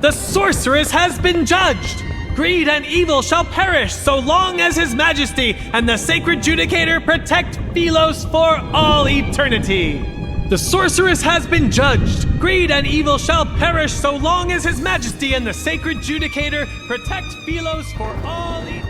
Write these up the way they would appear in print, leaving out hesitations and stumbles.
The sorceress has been judged! Greed and evil shall perish so long as His Majesty and the Sacred Judicator protect Philos for all eternity! The sorceress has been judged! Greed and evil shall perish so long as His Majesty and the Sacred Judicator protect Philos for all eternity!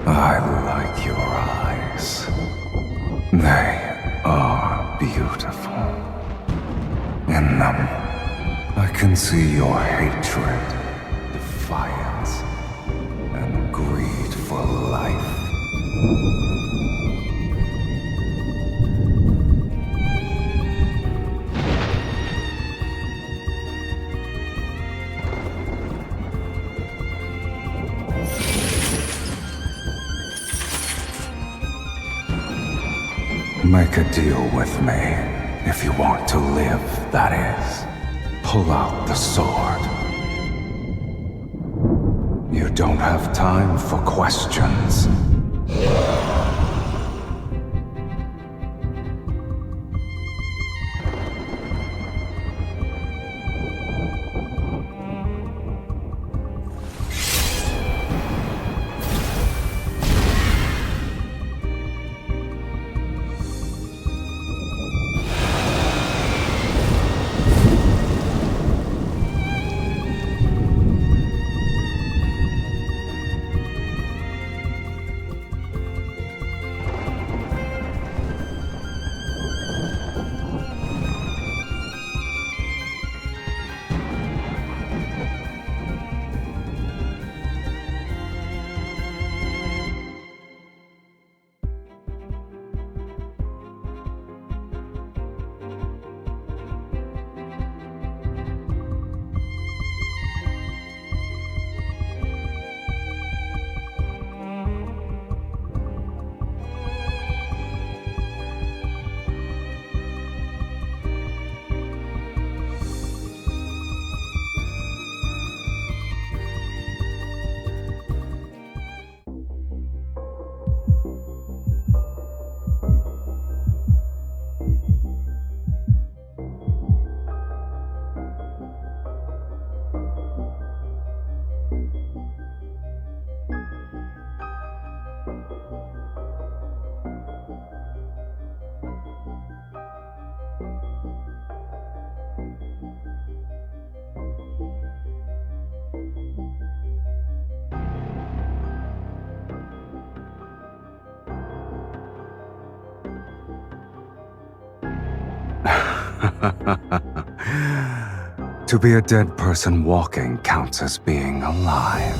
I like your eyes. They are beautiful. In them, I can see your hatred, defiance, and greed for life. Make a deal with me, if you want to live, that is. Pull out the sword. You don't have time for questions. To be a dead person walking counts as being alive.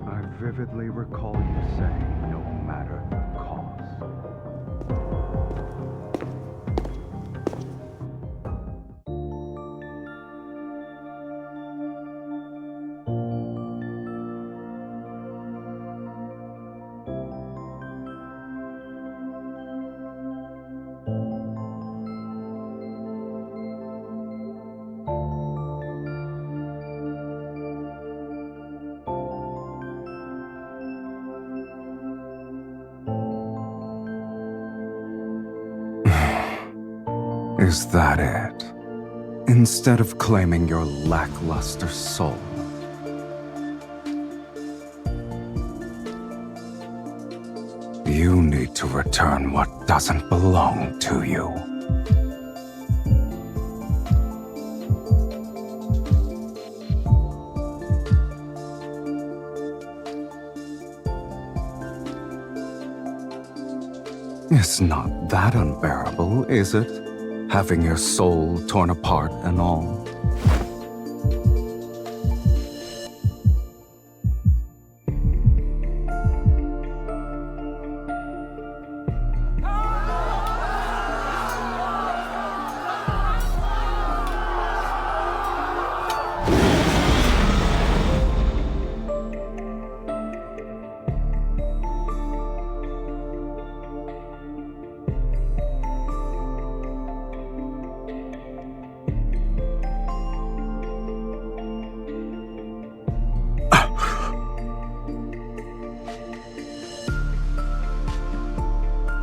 I vividly recall you saying, no matter the cost. Is that it? Instead of claiming your lackluster soul. You need to return what doesn't belong to you. It's not that unbearable, is it? having your soul torn apart and all.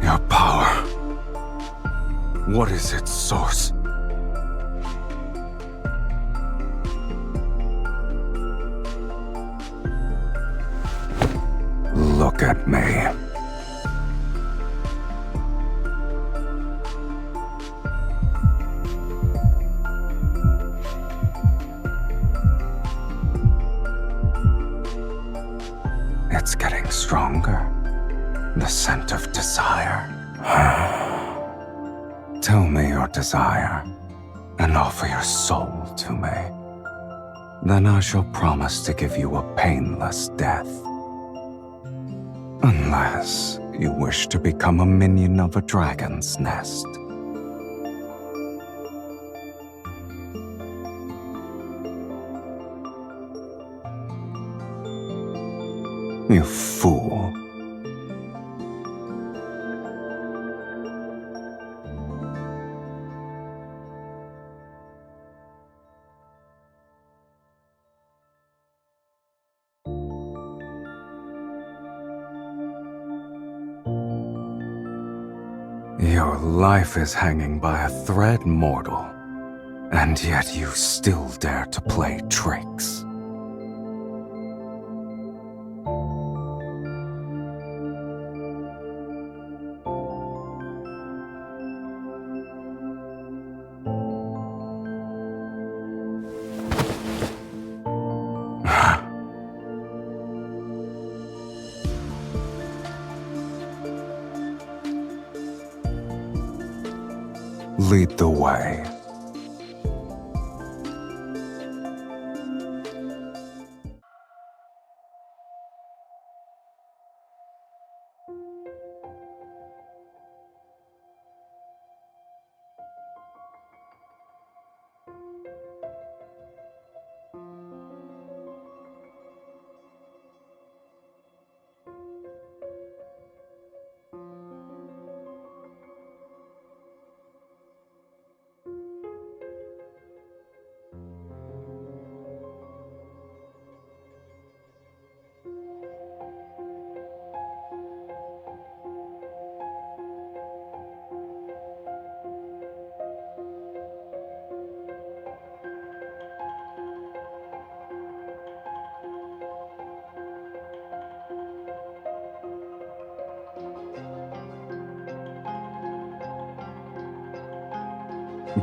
Your power. What is its source? Look at me. It's getting stronger. The scent of desire. Tell me your desire, and offer your soul to me. Then I shall promise to give you a painless death. Unless you wish to become a minion of a dragon's nest. You fool. Your life is hanging by a thread, mortal, and yet you still dare to play tricks. Lead the way.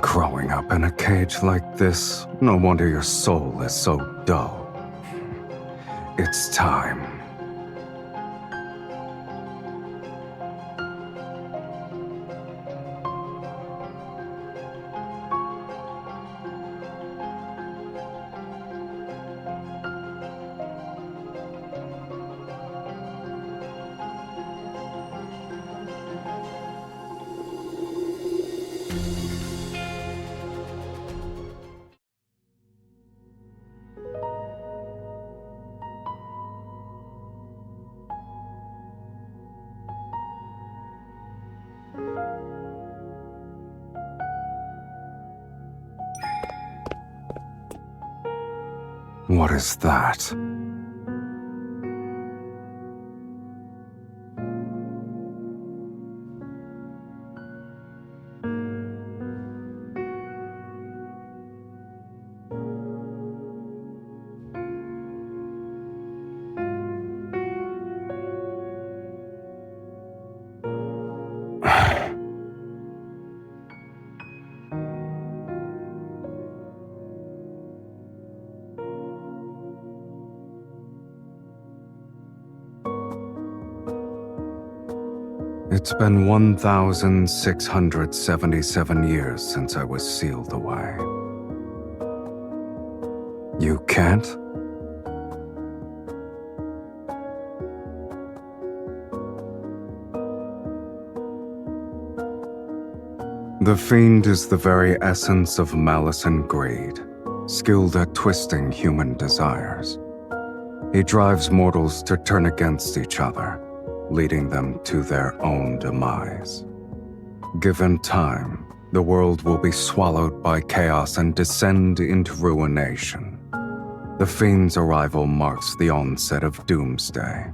Growing up in a cage like this, no wonder your soul is so dull. It's time. What is that? It's been 1,677 years since I was sealed away. You can't? The Fiend is the very essence of malice and greed, skilled at twisting human desires. He drives mortals to turn against each other, leading them to their own demise. Given time, the world will be swallowed by chaos and descend into ruination. The Fiend's arrival marks the onset of Doomsday.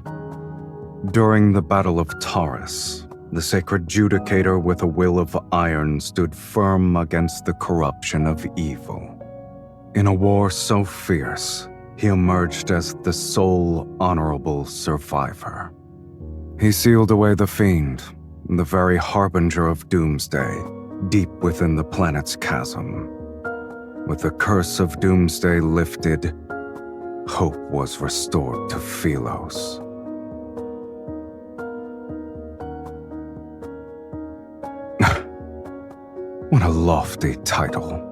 During the Battle of Taurus, the sacred judicator with a will of iron stood firm against the corruption of evil. In a war so fierce, he emerged as the sole honorable survivor. He sealed away the Fiend, the very harbinger of Doomsday, deep within the planet's chasm. With the curse of Doomsday lifted, hope was restored to Phelos. What a lofty title.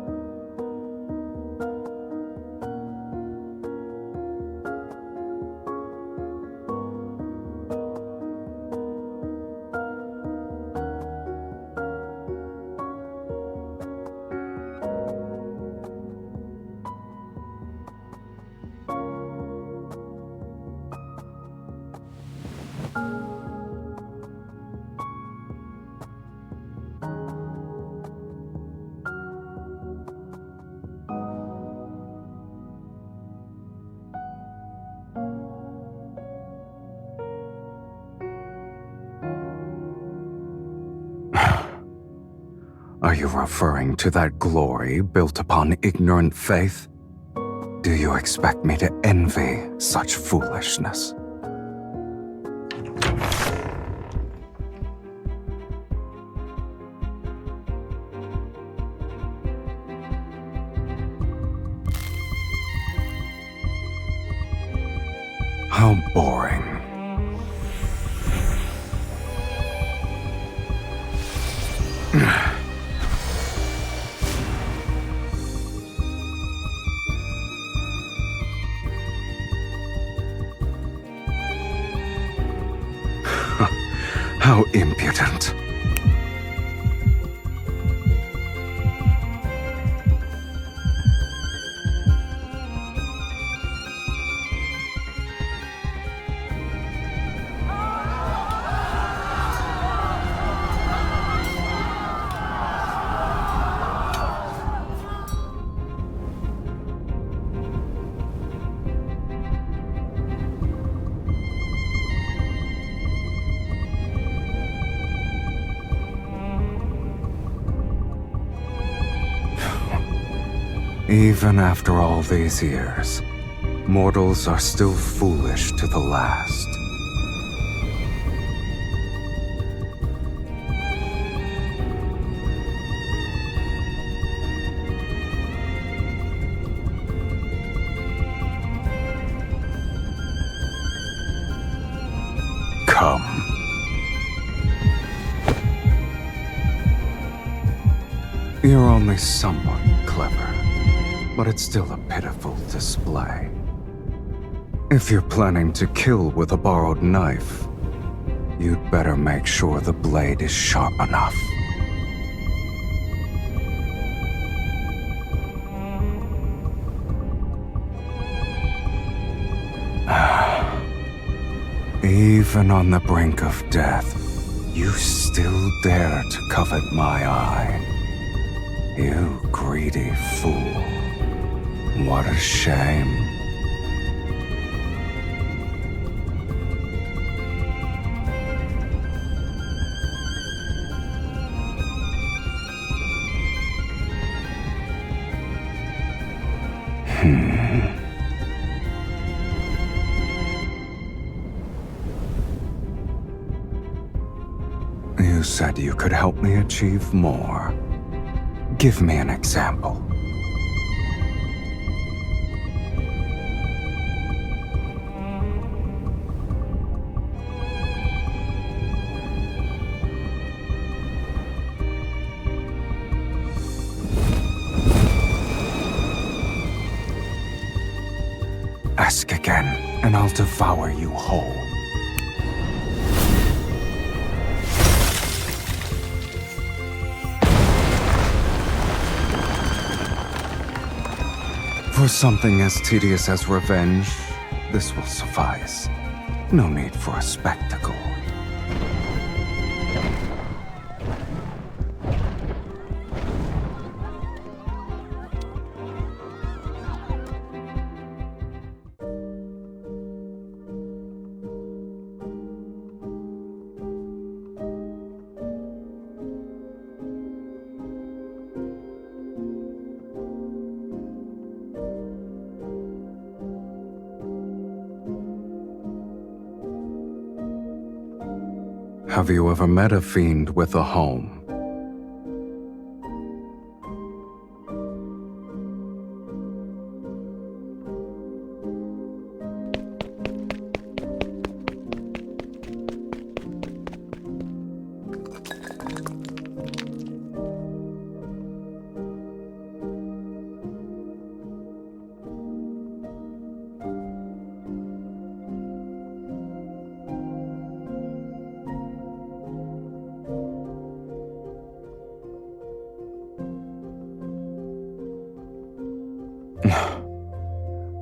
Are you referring to that glory built upon ignorant faith? Do you expect me to envy such foolishness? How boring. How impudent. Even after all these years, mortals are still foolish to the last. Come. You're only somewhat clever, but it's still a pitiful display. If you're planning to kill with a borrowed knife, you'd better make sure the blade is sharp enough. Even on the brink of death, you still dare to covet my eye. You greedy fool. What a shame. You said you could help me achieve more. Give me an example. Ask again, and I'll devour you whole. For something as tedious as revenge, this will suffice. No need for a spectacle. Have you ever met a fiend with a home?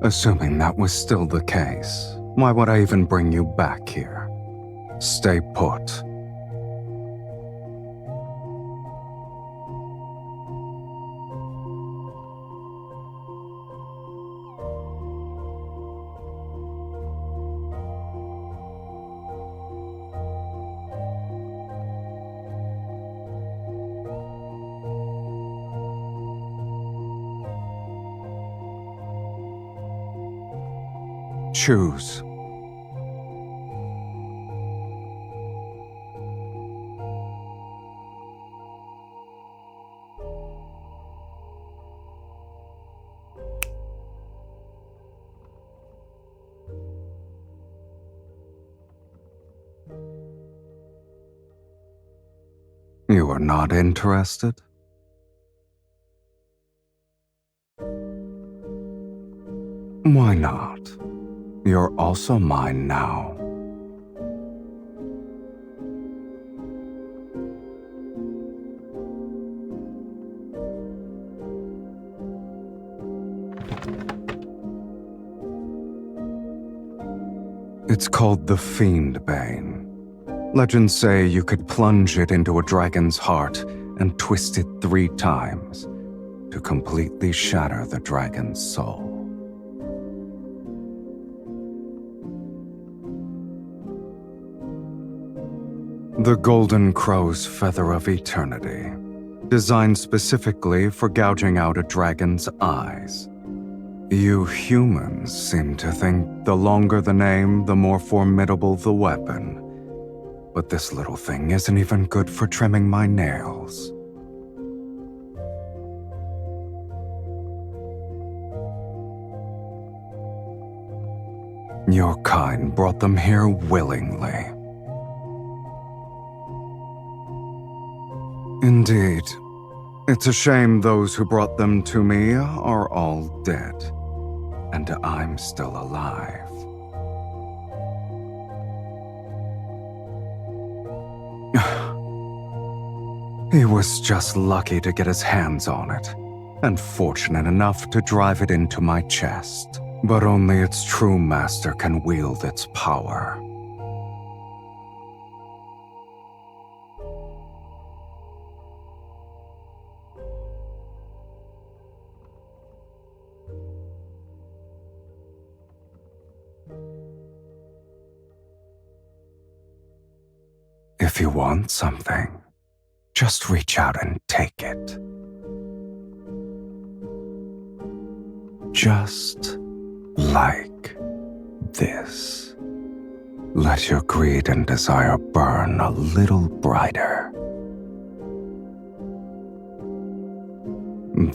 Assuming that was still the case, why would I even bring you back here? Stay put. Choose. You are not interested? Why not? You're also mine now. It's called the Fiend Bane. Legends say you could plunge it into a dragon's heart and twist it 3 times to completely shatter the dragon's soul. The Golden Crow's Feather of Eternity, designed specifically for gouging out a dragon's eyes. You humans seem to think the longer the name, the more formidable the weapon. But this little thing isn't even good for trimming my nails. Your kind brought them here willingly. Indeed. It's a shame those who brought them to me are all dead, and I'm still alive. He was just lucky to get his hands on it, and fortunate enough to drive it into my chest. But only its true master can wield its power. If you want something, just reach out and take it. Just like this. Let your greed and desire burn a little brighter.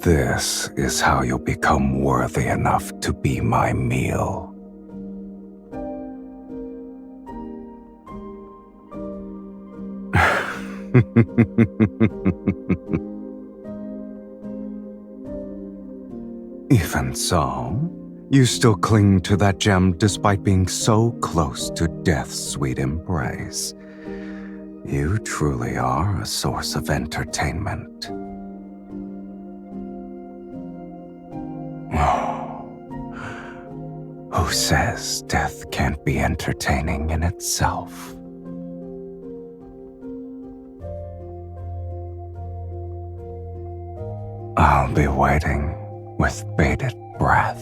This is how you'll become worthy enough to be my meal. Even so, You still cling to that gem despite being so close to death's sweet embrace. You truly are a source of entertainment. Who says death can't be entertaining in itself? I'll be waiting with bated breath.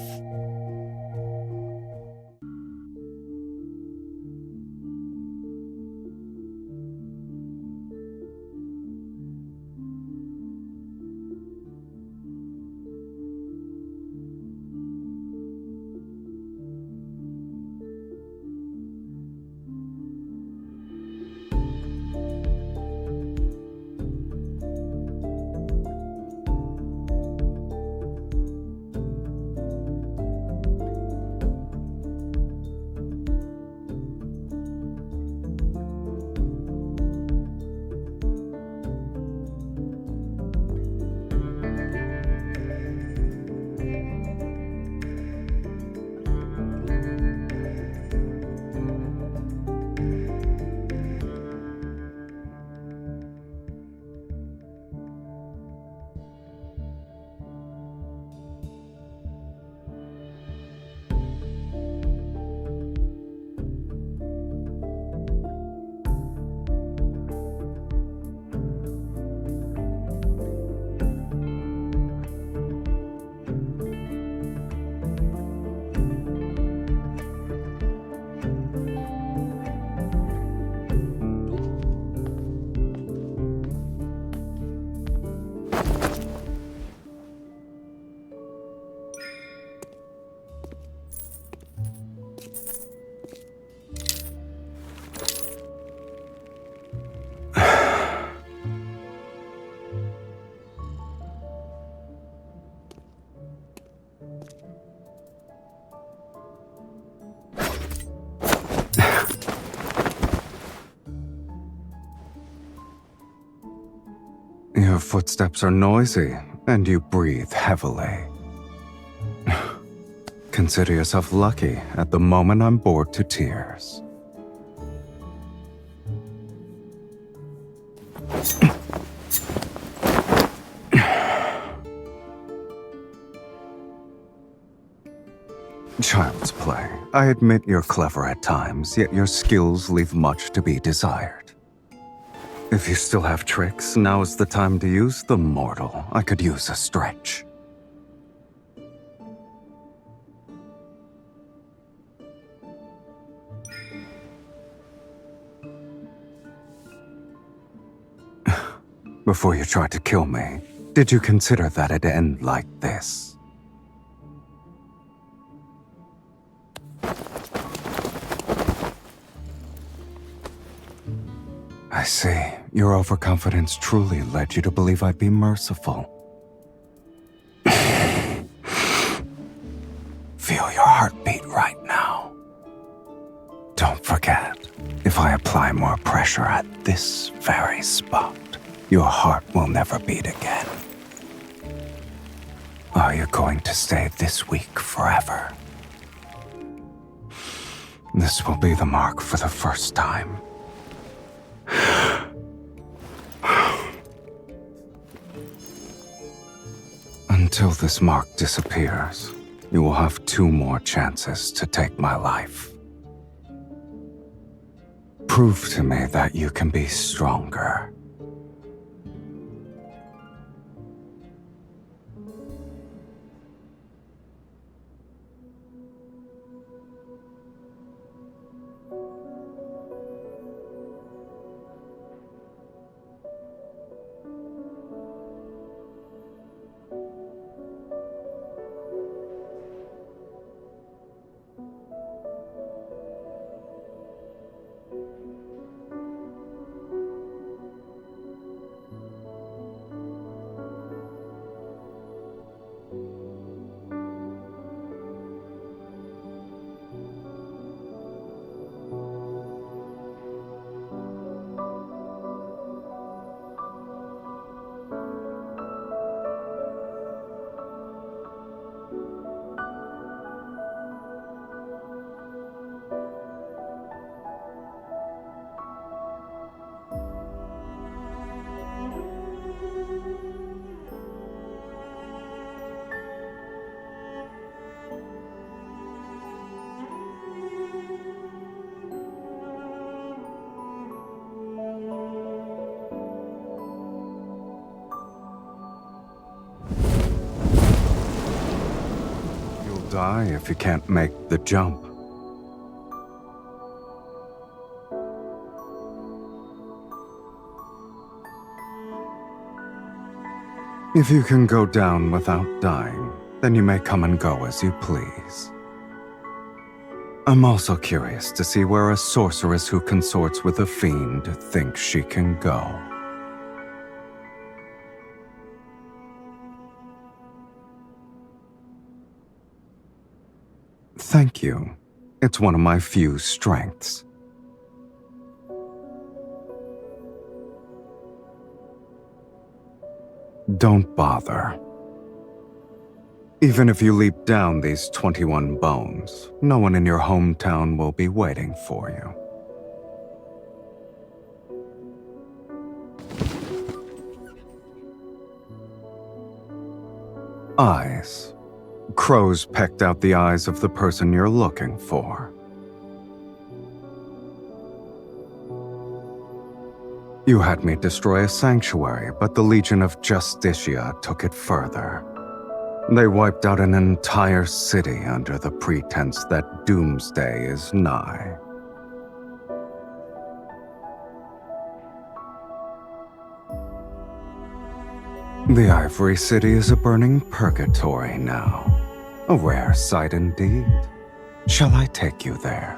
Your footsteps are noisy, and you breathe heavily. Consider yourself lucky at the moment I'm bored to tears. Child's play. I admit you're clever at times, yet your skills leave much to be desired. If you still have tricks, now is the time to use them, mortal. I could use a stretch. Before you tried to kill me, did you consider that it'd end like this? I see. Your overconfidence truly led you to believe I'd be merciful. Feel your heartbeat right now. Don't forget, if I apply more pressure at this very spot, your heart will never beat again. Are you going to stay this weak forever? This will be the mark for the first time. Until this mark disappears, you will have 2 more chances to take my life. Prove to me that you can be stronger. die if you can't make the jump. If you can go down without dying, then you may come and go as you please. I'm also curious to see where a sorceress who consorts with a fiend thinks she can go. Thank you. It's one of my few strengths. Don't bother. Even if you leap down these 21 bones, no one in your hometown will be waiting for you. Eyes. Crows pecked out the eyes of the person you're looking for. You had me destroy a sanctuary, but the Legion of Justicia took it further. They wiped out an entire city under the pretense that doomsday is nigh. The Ivory City is a burning purgatory now. A rare sight indeed. Shall I take you there?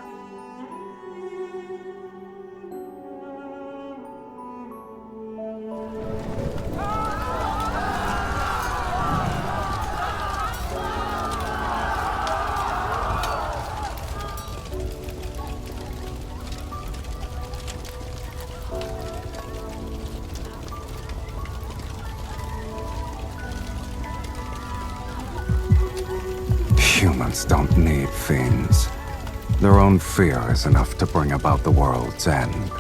Humans don't need fiends. Their own fear is enough to bring about the world's end.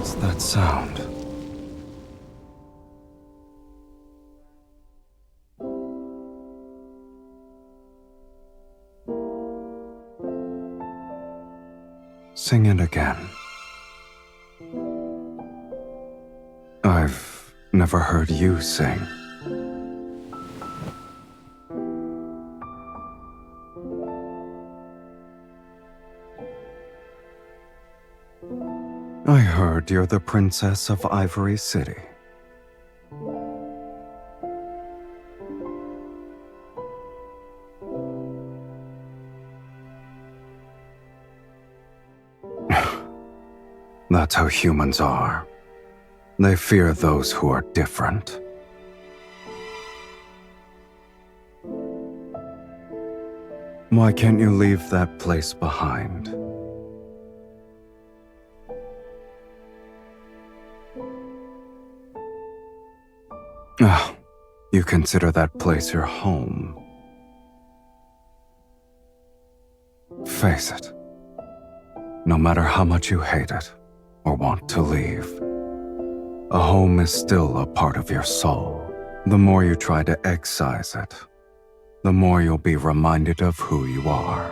What's that sound? Sing it again. I've never heard you sing. I heard you're the princess of Ivory City. That's how humans are. They fear those who are different. Why can't you leave that place behind? You consider that place your home. Face it. No matter how much you hate it or want to leave, a home is still a part of your soul. The more you try to excise it, the more you'll be reminded of who you are.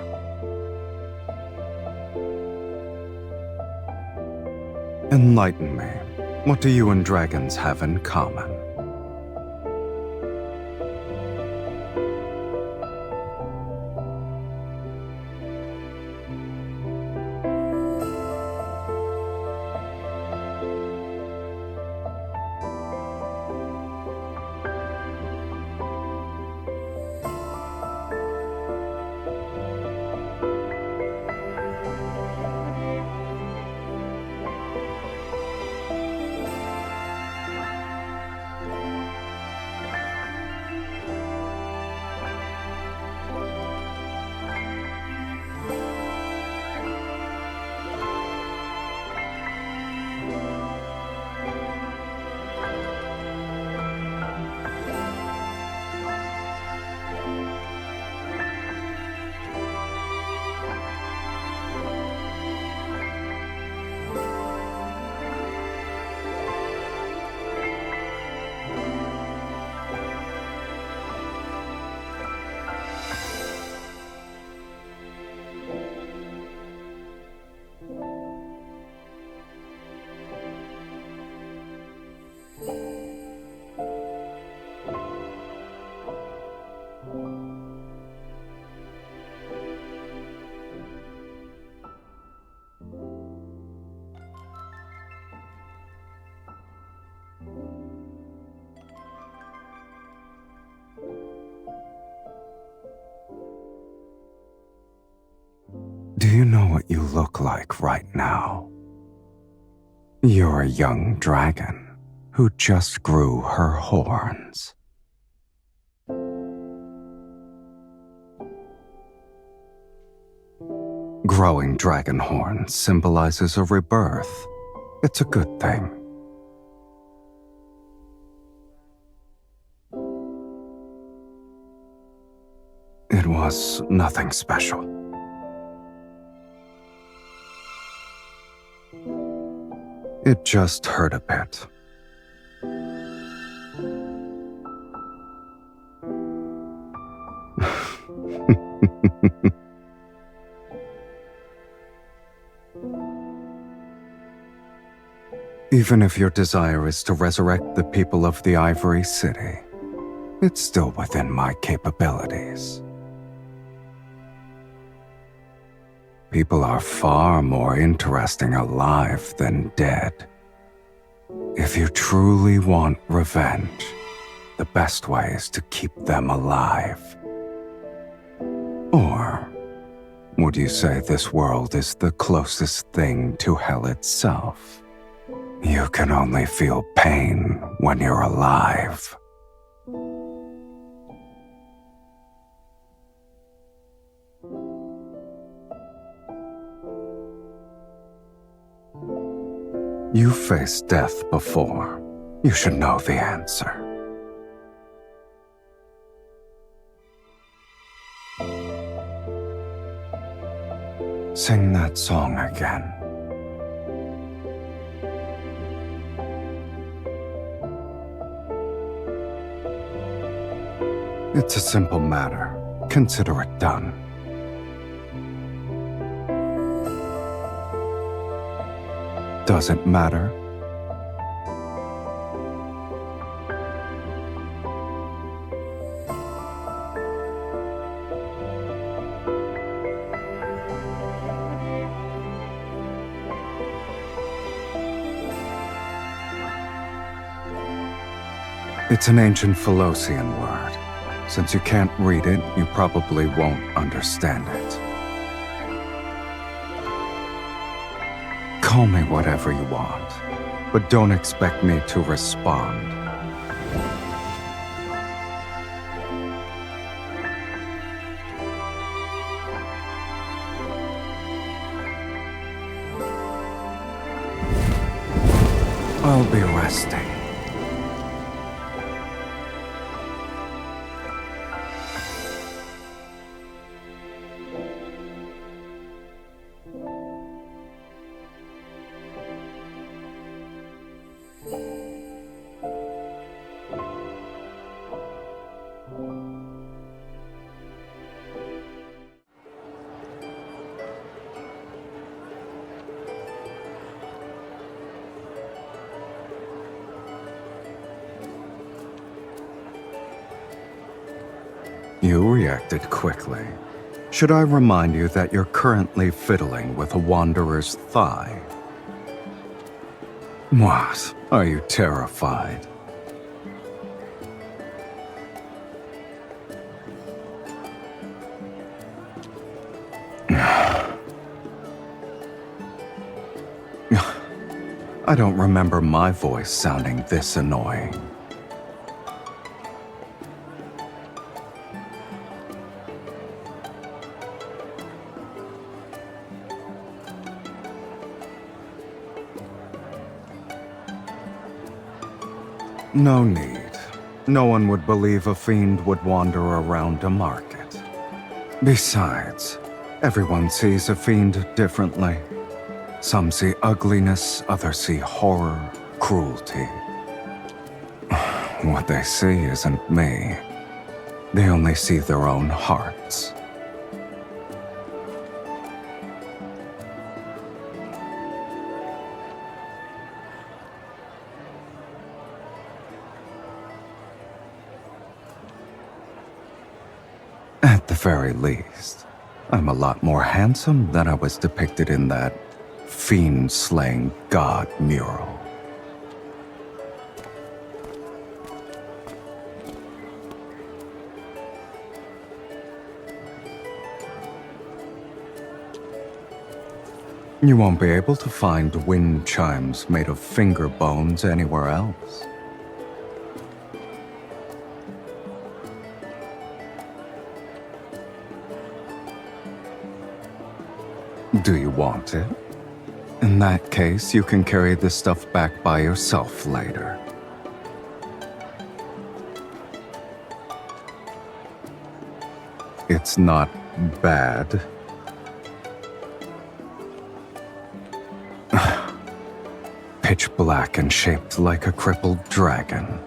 Enlighten me. What do you and dragons have in common? Do you know what you look like right now? You're a young dragon who just grew her horns. Growing dragon horns symbolizes a rebirth. It's a good thing. It was nothing special. It just hurt a bit. Even if your desire is to resurrect the people of the Ivory City, it's still within my capabilities. People are far more interesting alive than dead. If you truly want revenge, the best way is to keep them alive. Or would you say this world is the closest thing to hell itself? You can only feel pain when you're alive. You've faced death before. You should know the answer. Sing that song again. It's a simple matter. Consider it done. Does it matter? It's an ancient Philosian word. Since you can't read it, you probably won't understand it. Call me whatever you want, but don't expect me to respond. I'll be resting. You reacted quickly. Should I remind you that you're currently fiddling with a wanderer's thigh? What? Are you terrified? I don't remember my voice sounding this annoying. No need. No one would believe a fiend would wander around a market. Besides, everyone sees a fiend differently. Some see ugliness, others see horror, cruelty. What they see isn't me. They only see their own hearts. At the very least, I'm a lot more handsome than I was depicted in that fiend-slaying god mural. You won't be able to find wind chimes made of finger bones anywhere else. Do you want it? In that case, you can carry this stuff back by yourself later. It's not bad. Pitch black and shaped like a crippled dragon.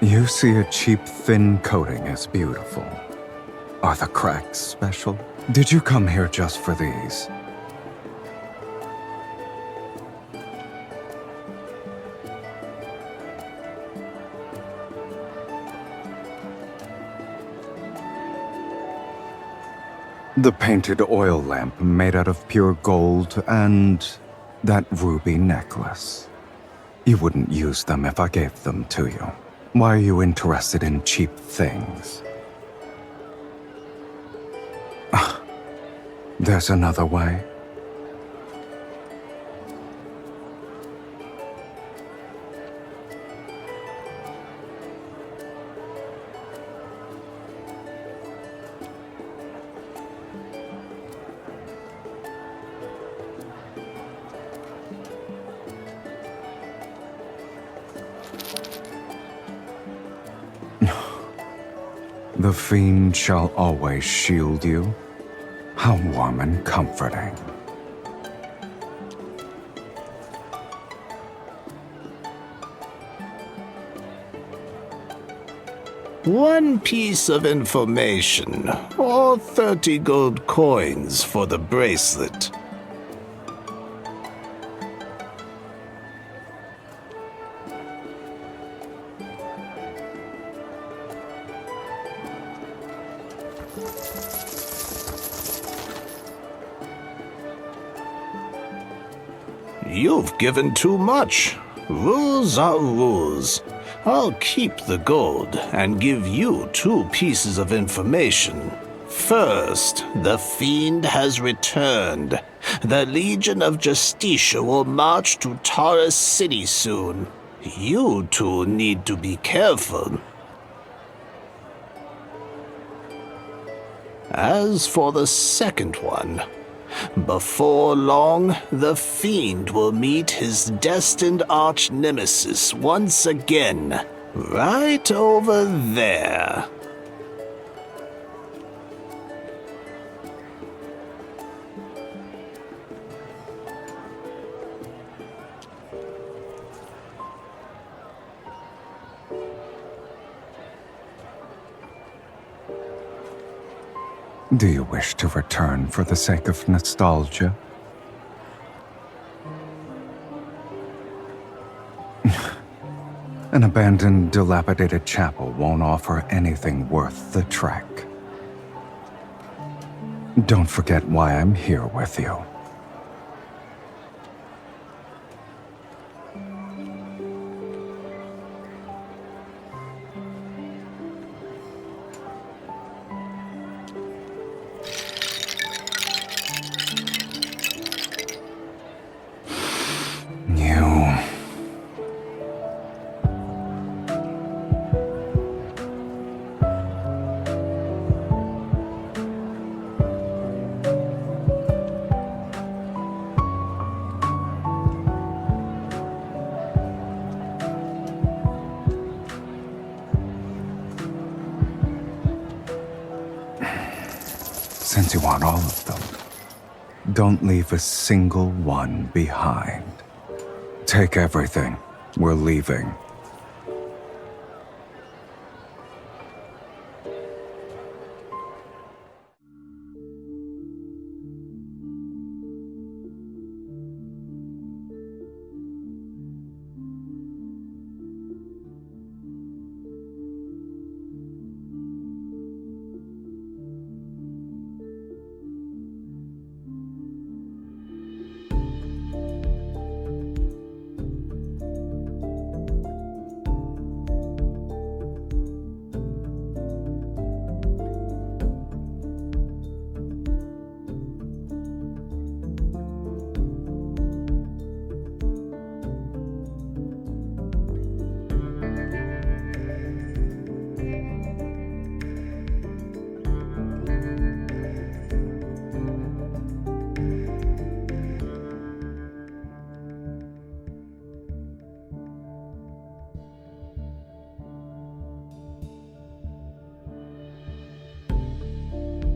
You see a cheap, thin coating as beautiful. Are the cracks special? Did you come here just for these? The painted oil lamp made out of pure gold and that ruby necklace. You wouldn't use them if I gave them to you. Why are you interested in cheap things? There's another way. The fiend shall always shield you. How warm and comforting. One piece of information, or 30 gold coins for the bracelet. You've given too much. Rules are rules. I'll keep the gold and give you 2 pieces of information. First, the fiend has returned. The Legion of Justicia will march to Taurus City soon. You two need to be careful. As for the second one, before long, the fiend will meet his destined arch-nemesis once again, right over there. Do you wish to return for the sake of nostalgia? An abandoned, dilapidated chapel won't offer anything worth the trek. Don't forget why I'm here with you. Since you want all of them, don't leave a single one behind. Take everything. We're leaving.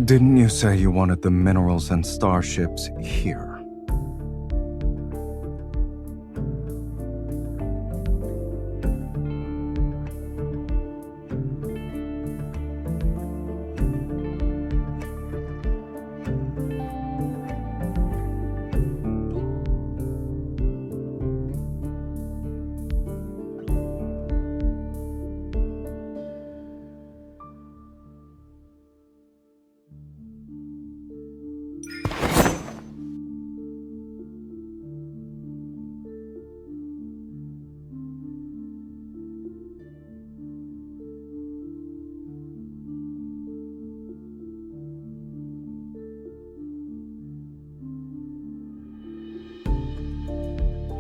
Didn't you say you wanted the minerals and starships here?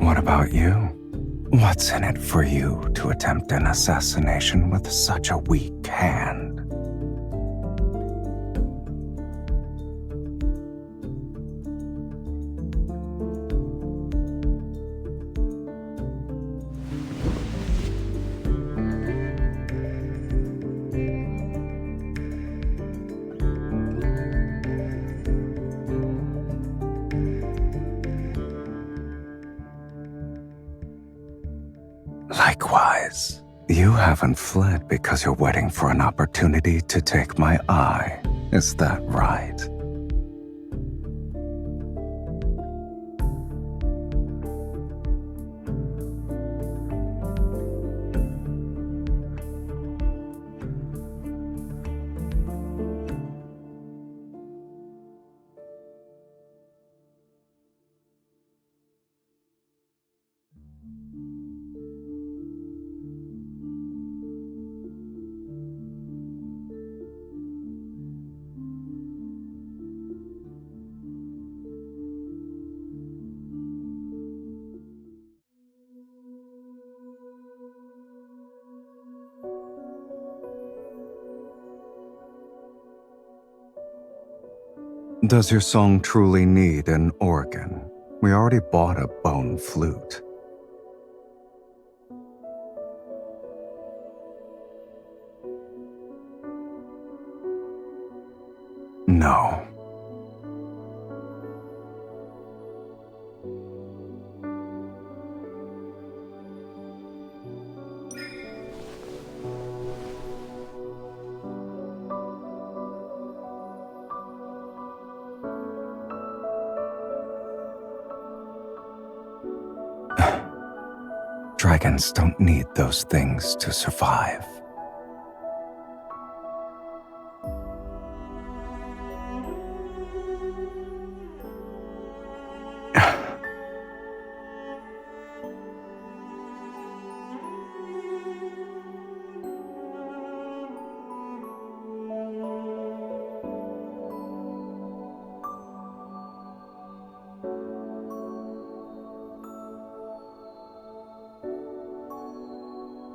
What about you? What's in it for you to attempt an assassination with such a weak hand? Likewise, you haven't fled because you're waiting for an opportunity to take my eye. Is that right? Does your song truly need an organ? We already bought a bone flute. No. Dragons don't need those things to survive.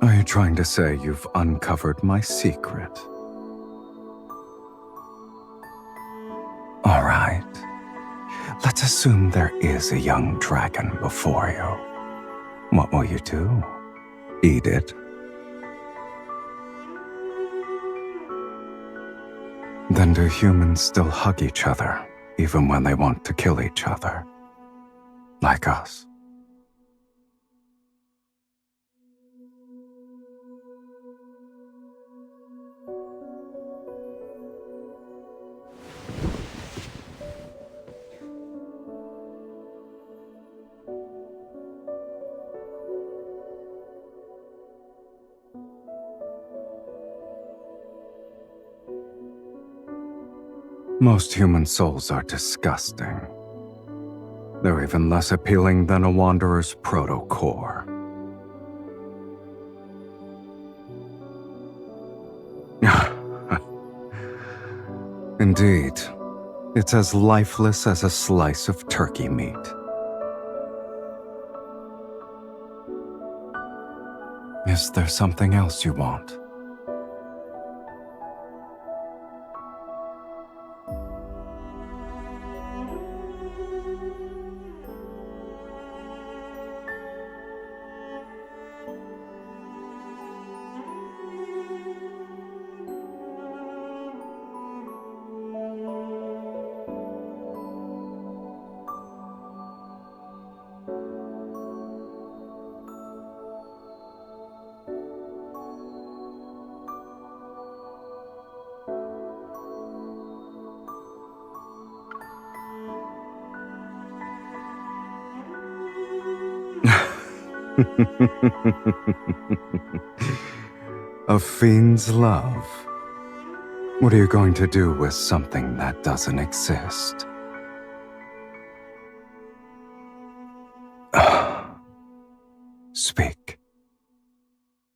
Are you trying to say you've uncovered my secret? All right. Let's assume there is a young dragon before you. What will you do? Eat it? Then do humans still hug each other, even when they want to kill each other? Like us? Most human souls are disgusting. They're even less appealing than a wanderer's proto-core. Indeed, it's as lifeless as a slice of turkey meat. Is there something else you want? A fiend's love. What are you going to do with something that doesn't exist? Speak.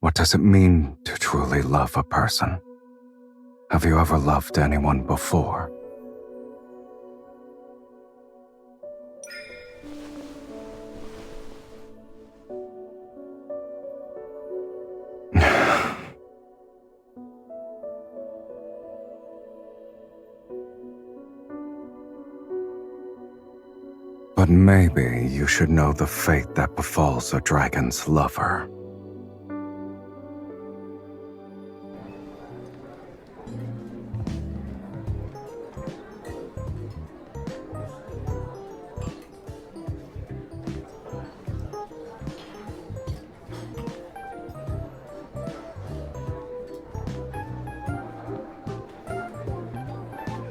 What does it mean to truly love a person? Have you ever loved anyone before? But maybe you should know the fate that befalls a dragon's lover.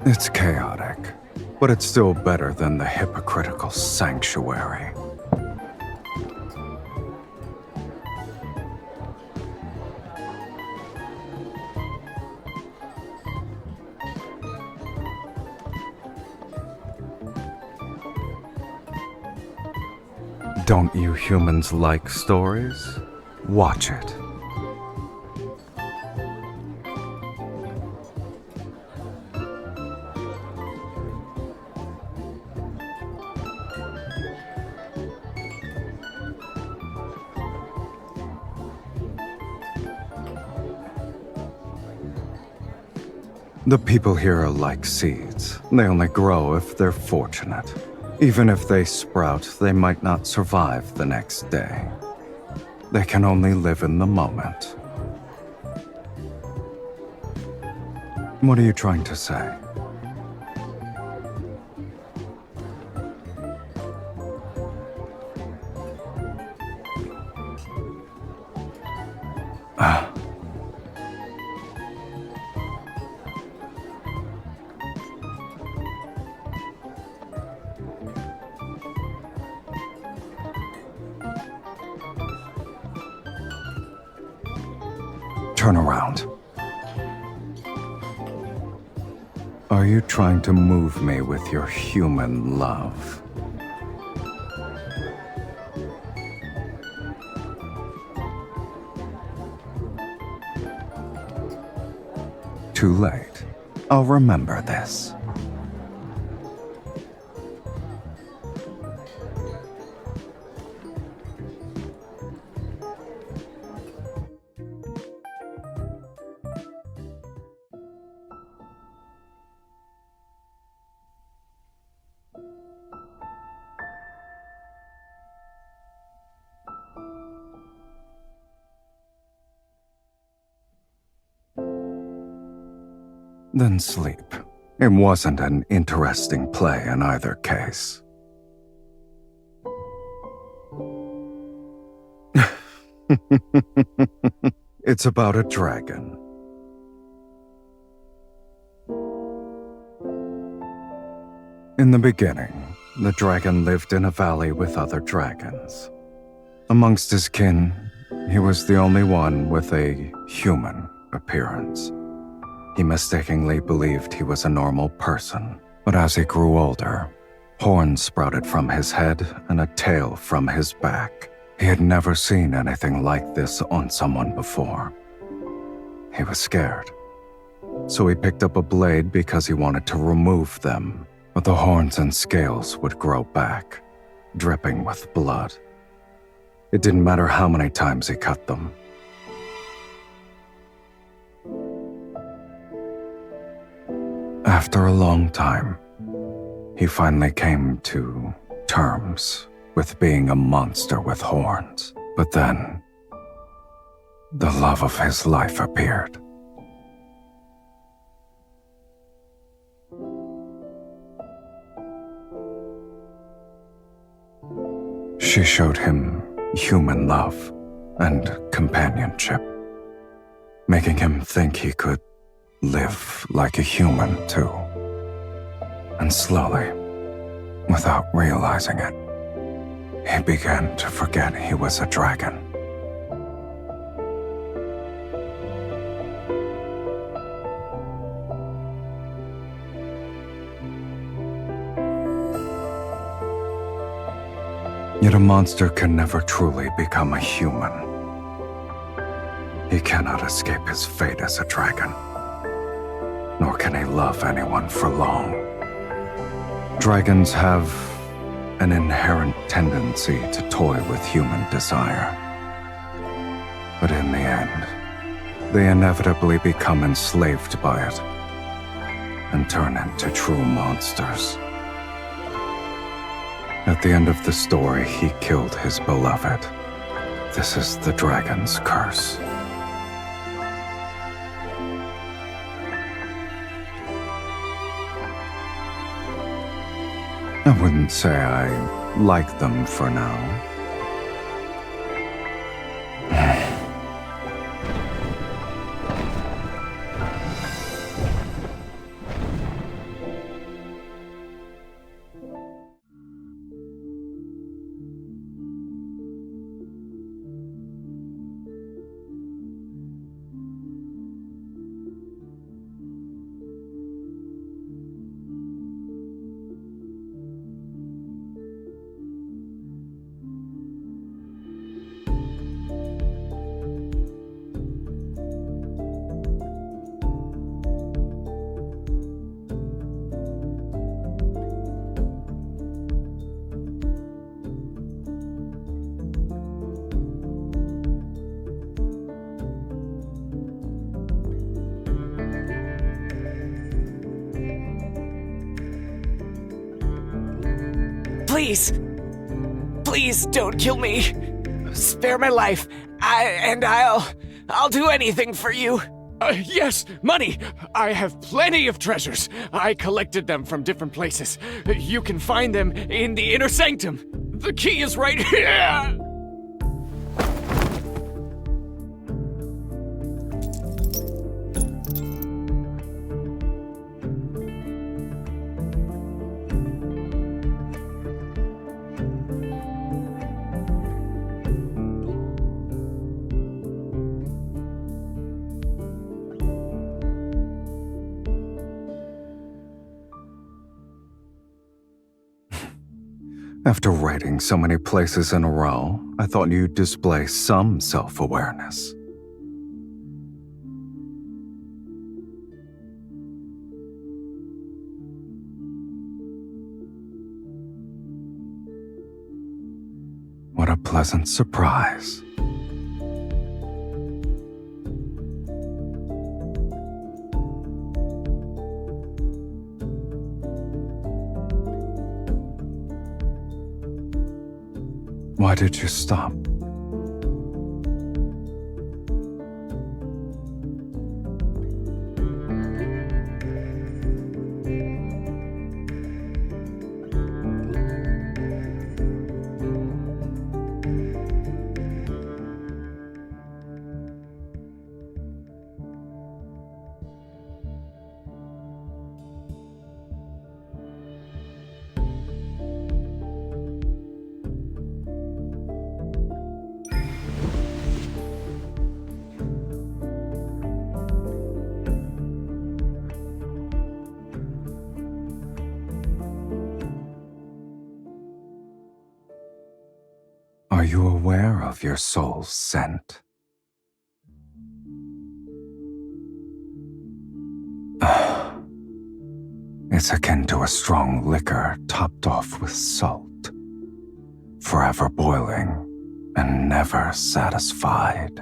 It's chaotic, but it's still better than the hypocritical sanctuary. Don't you humans like stories? Watch it. The people here are like seeds. They only grow if they're fortunate. Even if they sprout, they might not survive the next day. They can only live in the moment. What are you trying to say? Turn around. Are you trying to move me with your human love? Too late. I'll remember this. Then sleep. It wasn't an interesting play in either case. It's about a dragon. In the beginning, the dragon lived in a valley with other dragons. Amongst his kin, he was the only one with a human appearance. He mistakenly believed he was a normal person, but as he grew older, horns sprouted from his head and a tail from his back. He had never seen anything like this on someone before. He was scared, so he picked up a blade because he wanted to remove them, but the horns and scales would grow back, dripping with blood. It didn't matter how many times he cut them. After a long time, he finally came to terms with being a monster with horns. But then, the love of his life appeared. She showed him human love and companionship, making him think he could live like a human too. And slowly, without realizing it, he began to forget he was a dragon. Yet a monster can never truly become a human. He cannot escape his fate as a dragon, nor can he love anyone for long. Dragons have an inherent tendency to toy with human desire. But in the end, they inevitably become enslaved by it and turn into true monsters. At the end of the story, he killed his beloved. This is the dragon's curse. I wouldn't say I like them for now. Please don't kill me. Spare my life. I'll do anything for you. Yes, money! I have plenty of treasures. I collected them from different places. You can find them in the inner sanctum. The key is right here! After writing so many places in a row, I thought you'd display some self-awareness. What a pleasant surprise. Why did you stop? Are you aware of your soul's scent? It's akin to a strong liquor topped off with salt, forever boiling and never satisfied.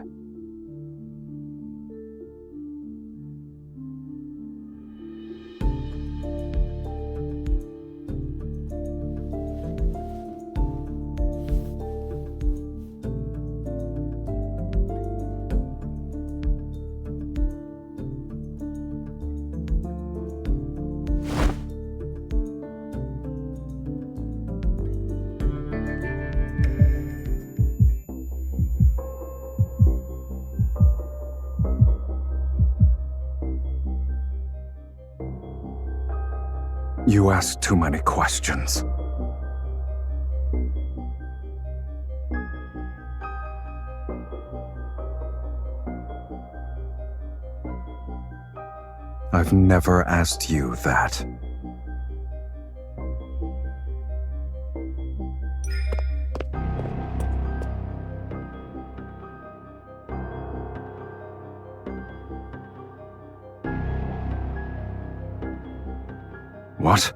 You ask too many questions. I've never asked you that. What?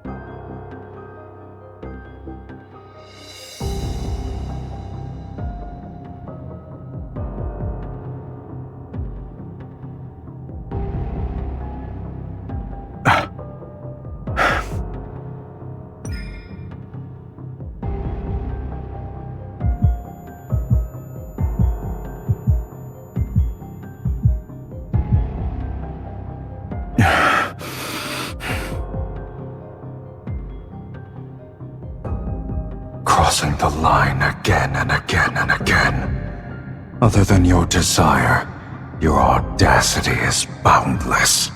Crossing the line again and again and again. Other than your desire, your audacity is boundless.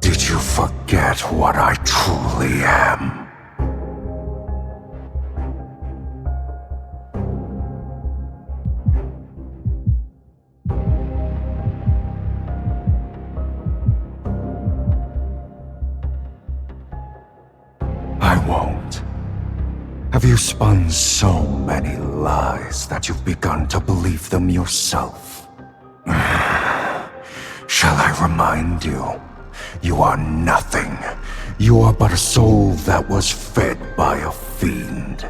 Did you forget what I truly am? I won't. Have you spun so many lies that you've begun to believe them yourself? Shall I remind you? You are nothing. You are but a soul that was fed by a fiend.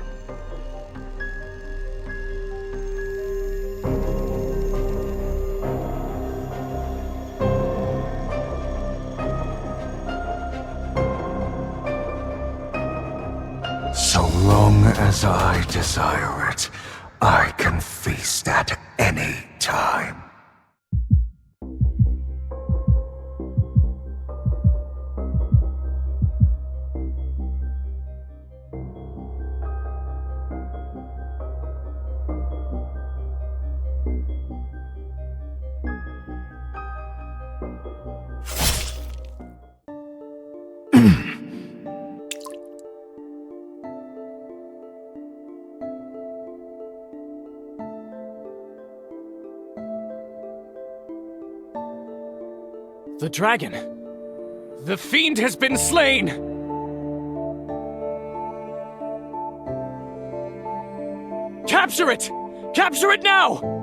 So long as I desire it, I can feast at any time. The dragon. The fiend has been slain! Capture it! Capture it now!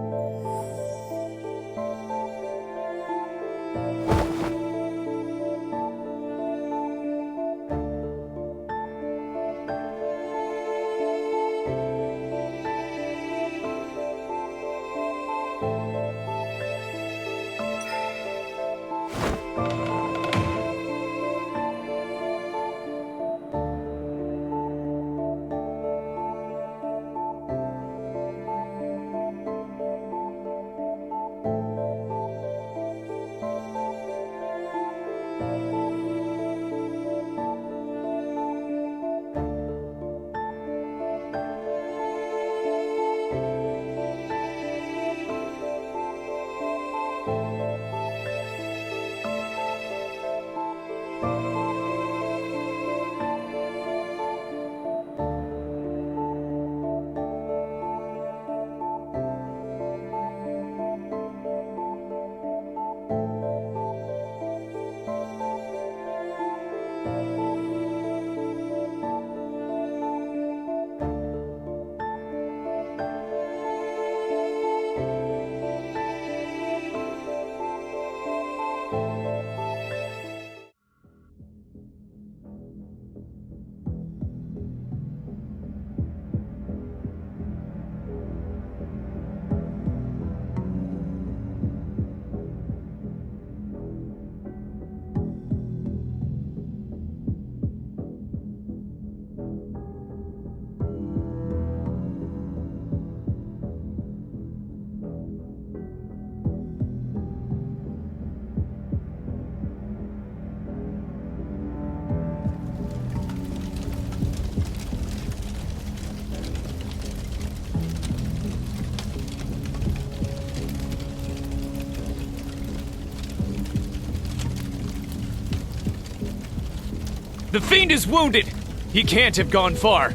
The fiend is wounded! He can't have gone far.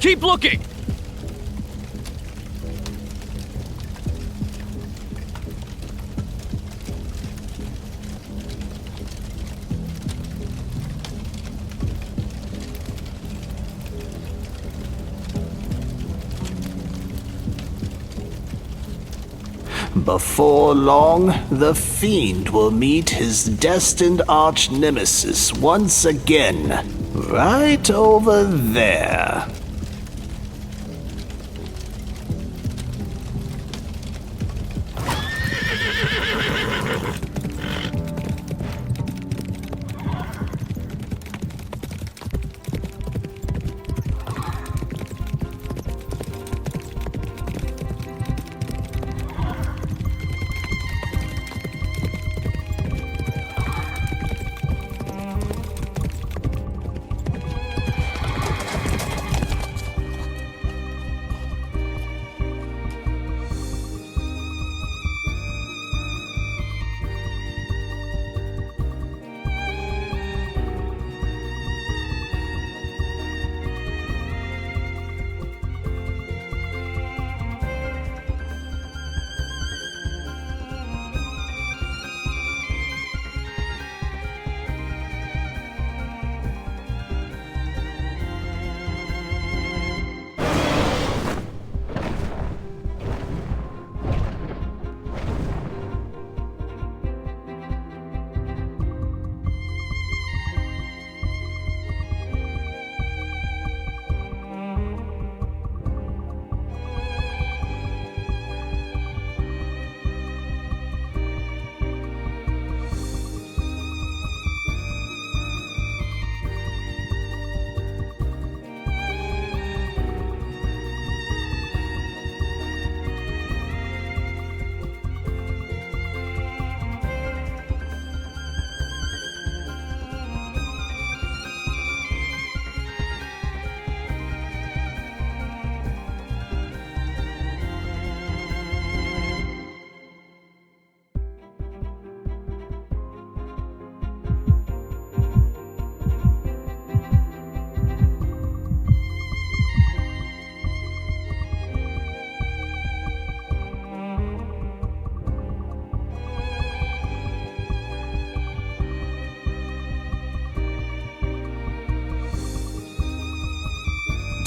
Keep looking! Before long, the fiend will meet his destined arch-nemesis once again, right over there.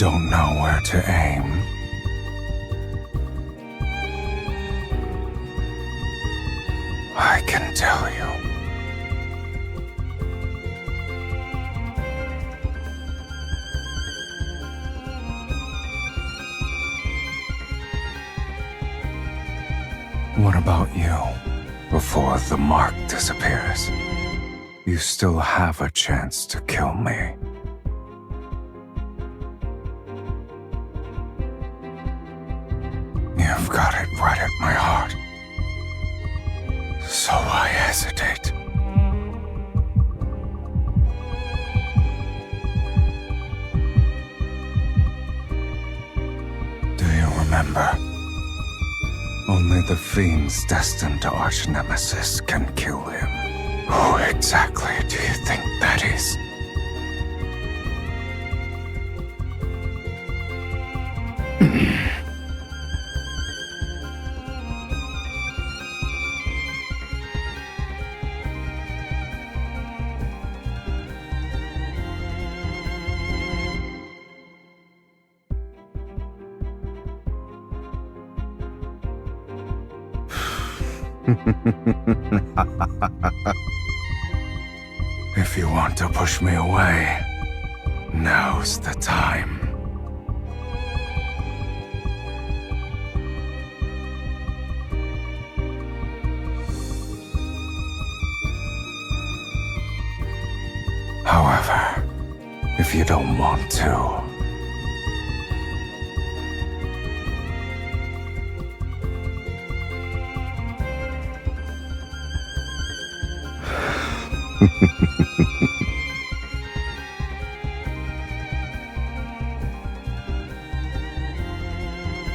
don't know where to aim? I can tell you. What about you? Before the mark disappears, you still have a chance to kill me. You've got it right at my heart. So I hesitate. Do you remember? Only the fiend's destined arch-nemesis can kill him. Who exactly do you think that is? If you want to push me away, now's the time. However, if you don't want to,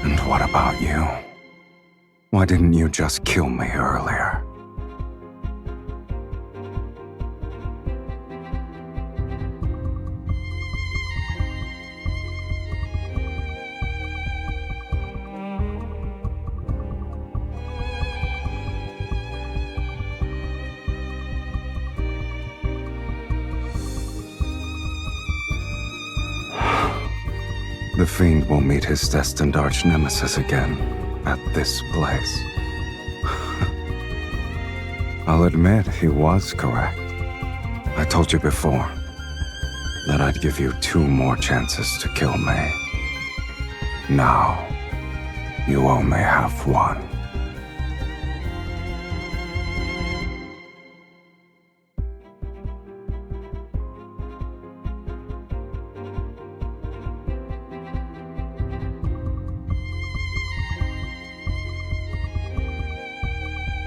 and what about you? Why didn't you just kill me earlier? The fiend will meet his destined arch-nemesis again at this place. I'll admit he was correct. I told you before that I'd give you 2 more chances to kill me. Now, you only have 1.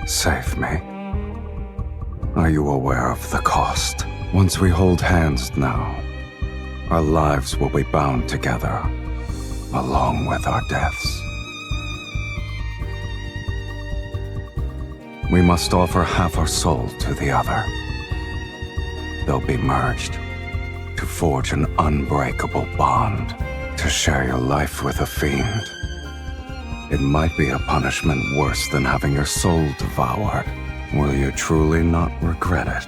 Save me. Are you aware of the cost? Once we hold hands now, our lives will be bound together, along with our deaths. We must offer half our soul to the other. They'll be merged to forge an unbreakable bond, to share your life with a fiend. It might be a punishment worse than having your soul devoured. Will you truly not regret it?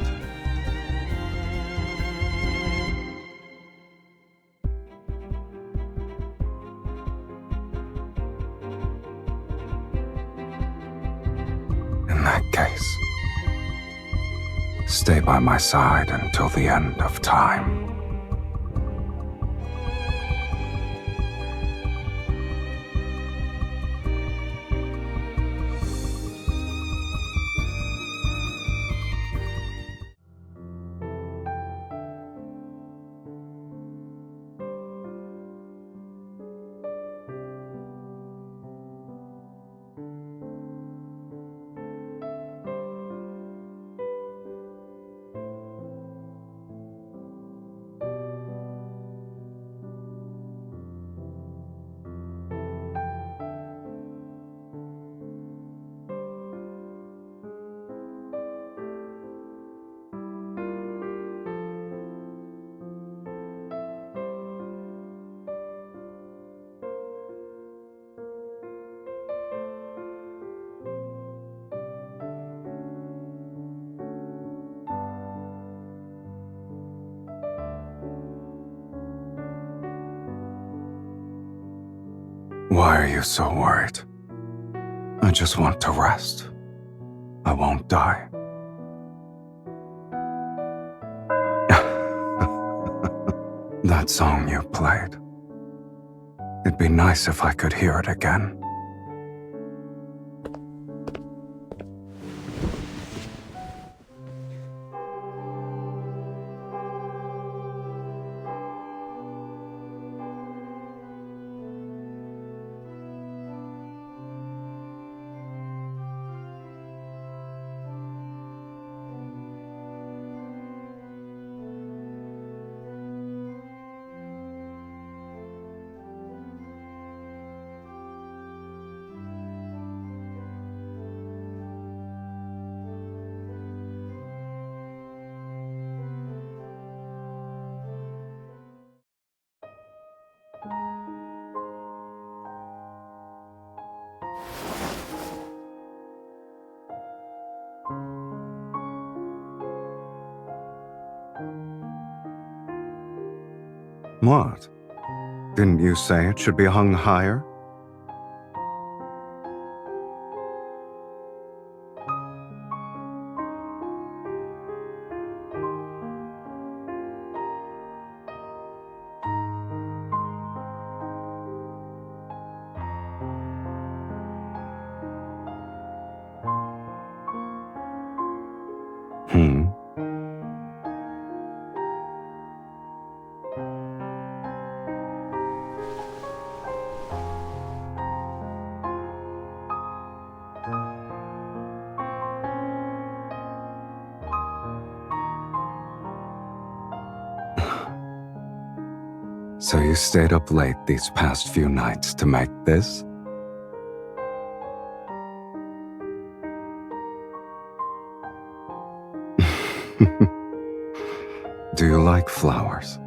In that case, stay by my side until the end of time. Why are you so worried? I just want to rest. I won't die. That song you played. It'd be nice if I could hear it again. What? Didn't you say it should be hung higher? Hmm? So you stayed up late these past few nights to make this? Do you like flowers?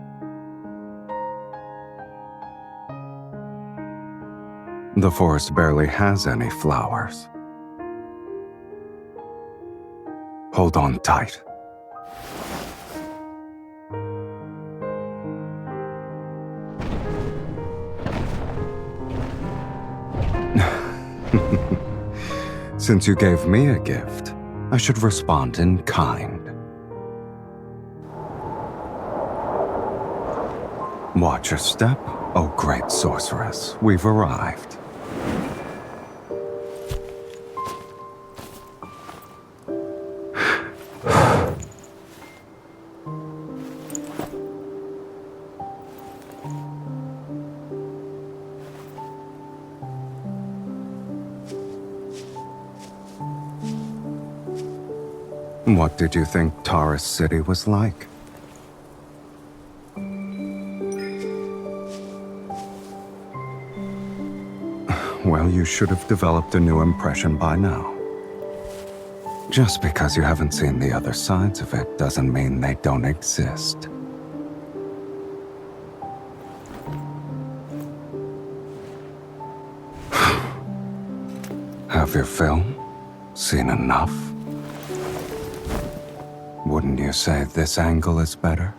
The forest barely has any flowers. Hold on tight. Since you gave me a gift, I should respond in kind. Watch your step, oh great sorceress. We've arrived. What did you think Taurus City was like? Well, you should have developed a new impression by now. Just because you haven't seen the other sides of it doesn't mean they don't exist. Have your film? Seen enough? Wouldn't you say this angle is better?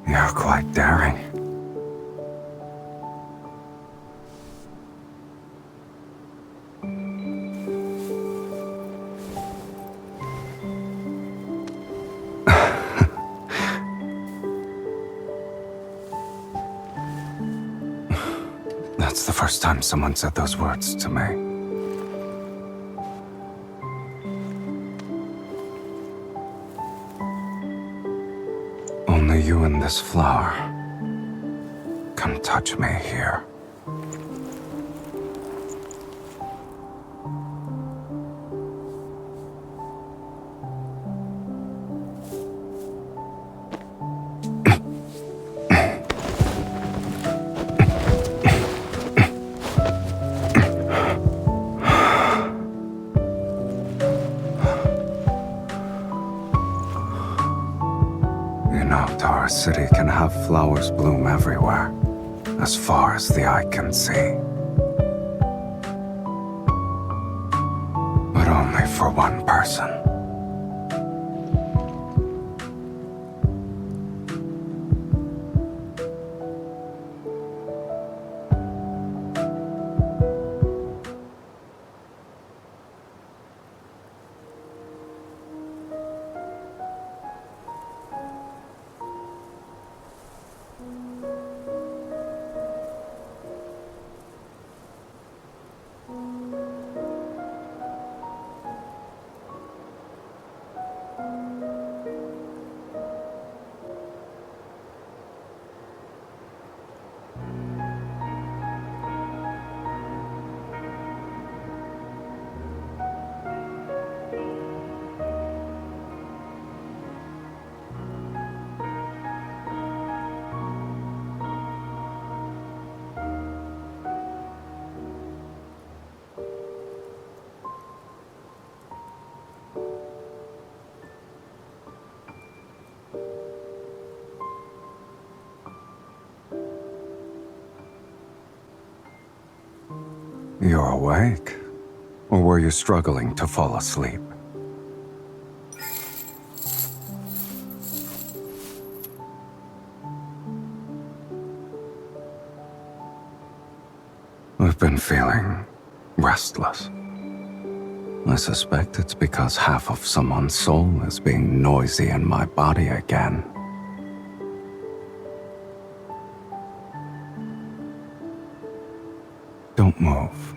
You're quite daring. That's the first time someone said those words to me. Only you and this flower can touch me here. In Altar City can have flowers bloom everywhere, as far as the eye can see. But only for one person. You're awake? Or were you struggling to fall asleep? I've been feeling restless. I suspect it's because half of someone's soul is being noisy in my body again. Don't move.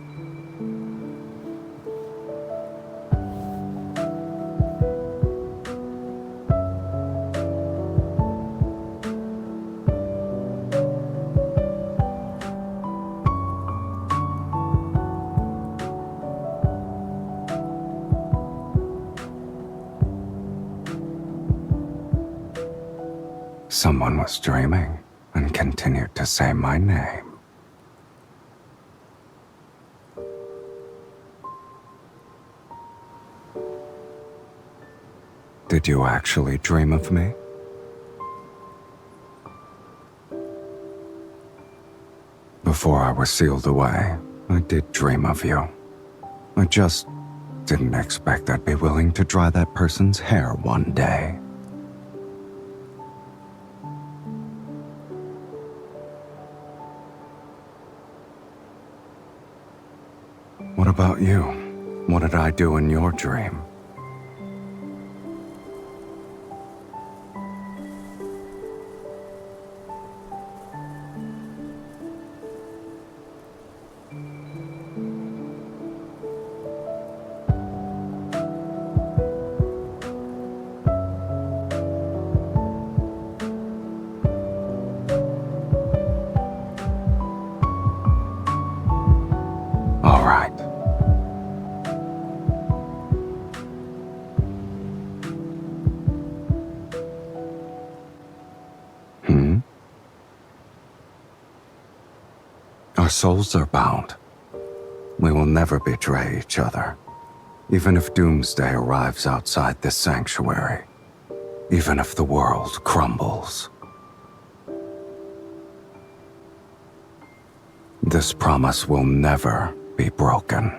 Someone was dreaming and continued to say my name. Did you actually dream of me? Before I was sealed away, I did dream of you. I just didn't expect I'd be willing to dry that person's hair one day. What about you? What did I do in your dream? All right. Our souls are bound. We will never betray each other, even if doomsday arrives outside this sanctuary, even if the world crumbles. This promise will never be broken.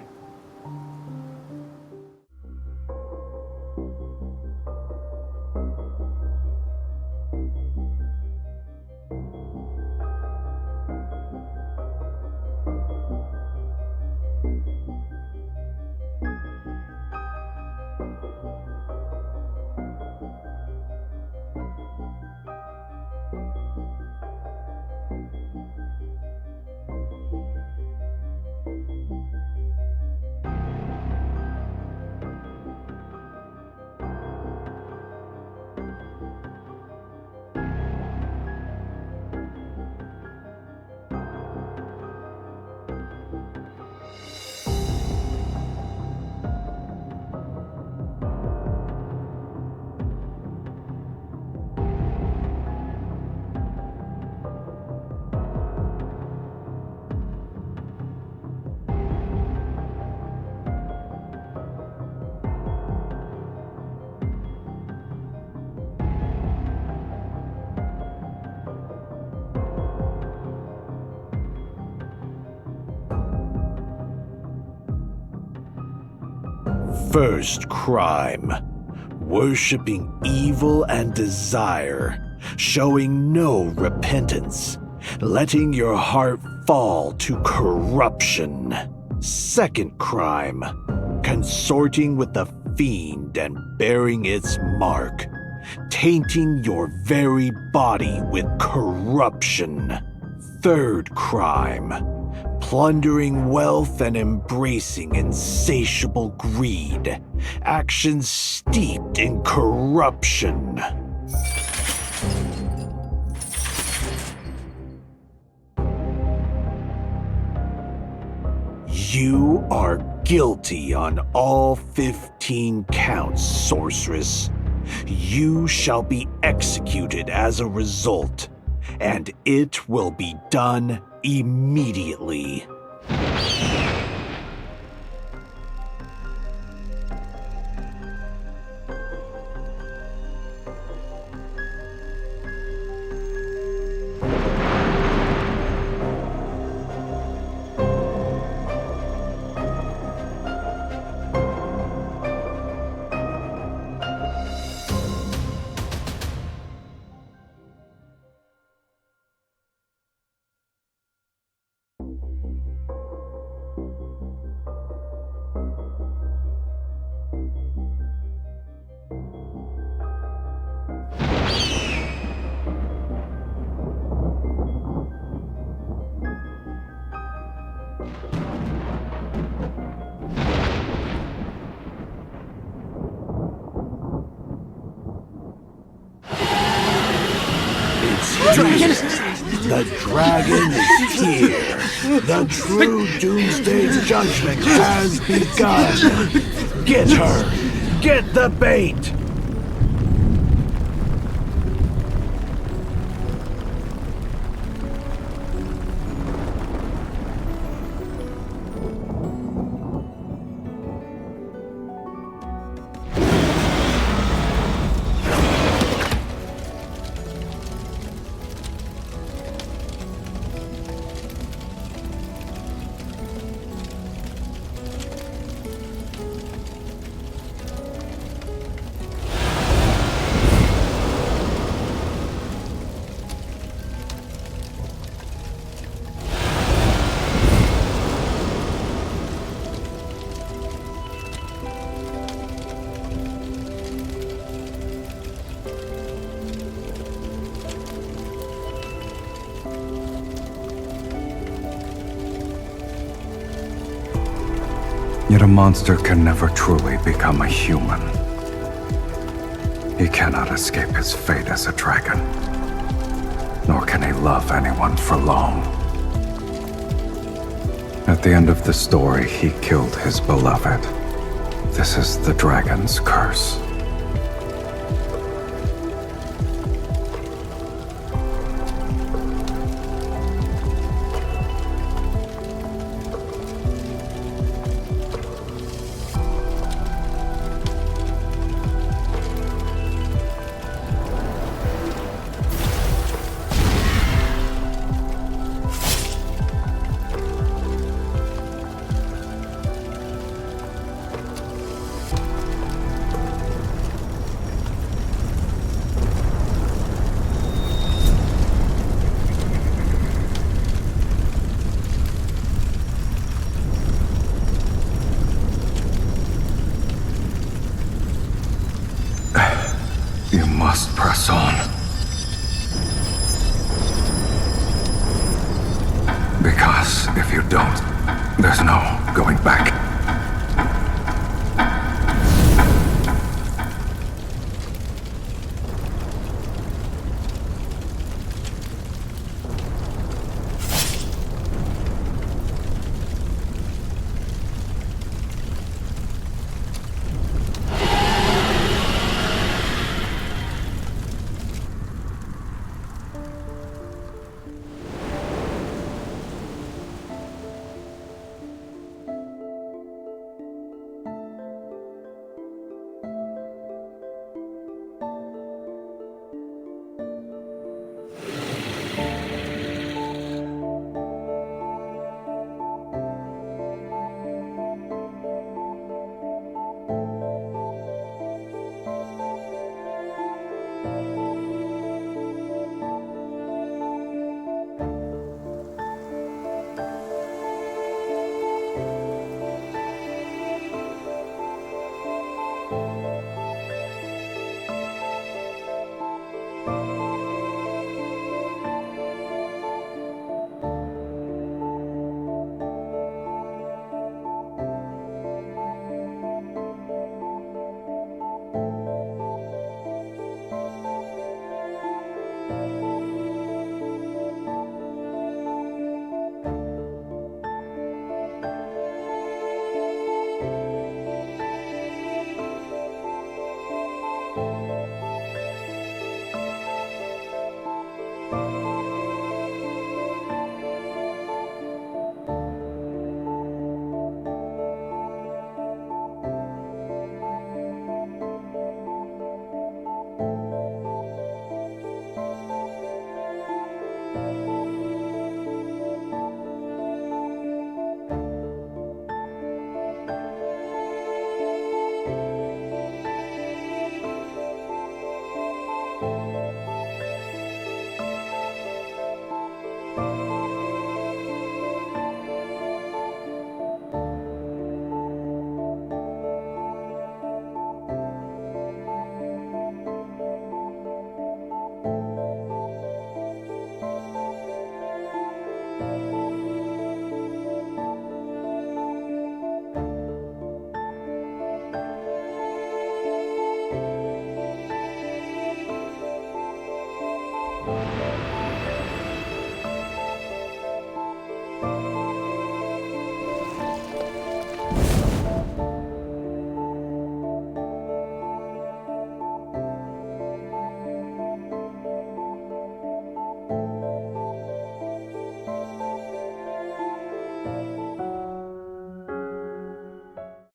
First crime: worshipping evil and desire, showing no repentance, letting your heart fall to corruption. Second crime: consorting with the fiend and bearing its mark, tainting your very body with corruption. Third crime: plundering wealth and embracing insatiable greed, actions steeped in corruption. You are guilty on all 15 counts, sorceress. You shall be executed as a result, and it will be done immediately. Dragon! The dragon is here. The true Doomsday's judgment has begun. Get her. Get the bait. Yet a monster can never truly become a human. He cannot escape his fate as a dragon, nor can he love anyone for long. At the end of the story, he killed his beloved. This is the dragon's curse. You must press on. Because if you don't, there's no going back. you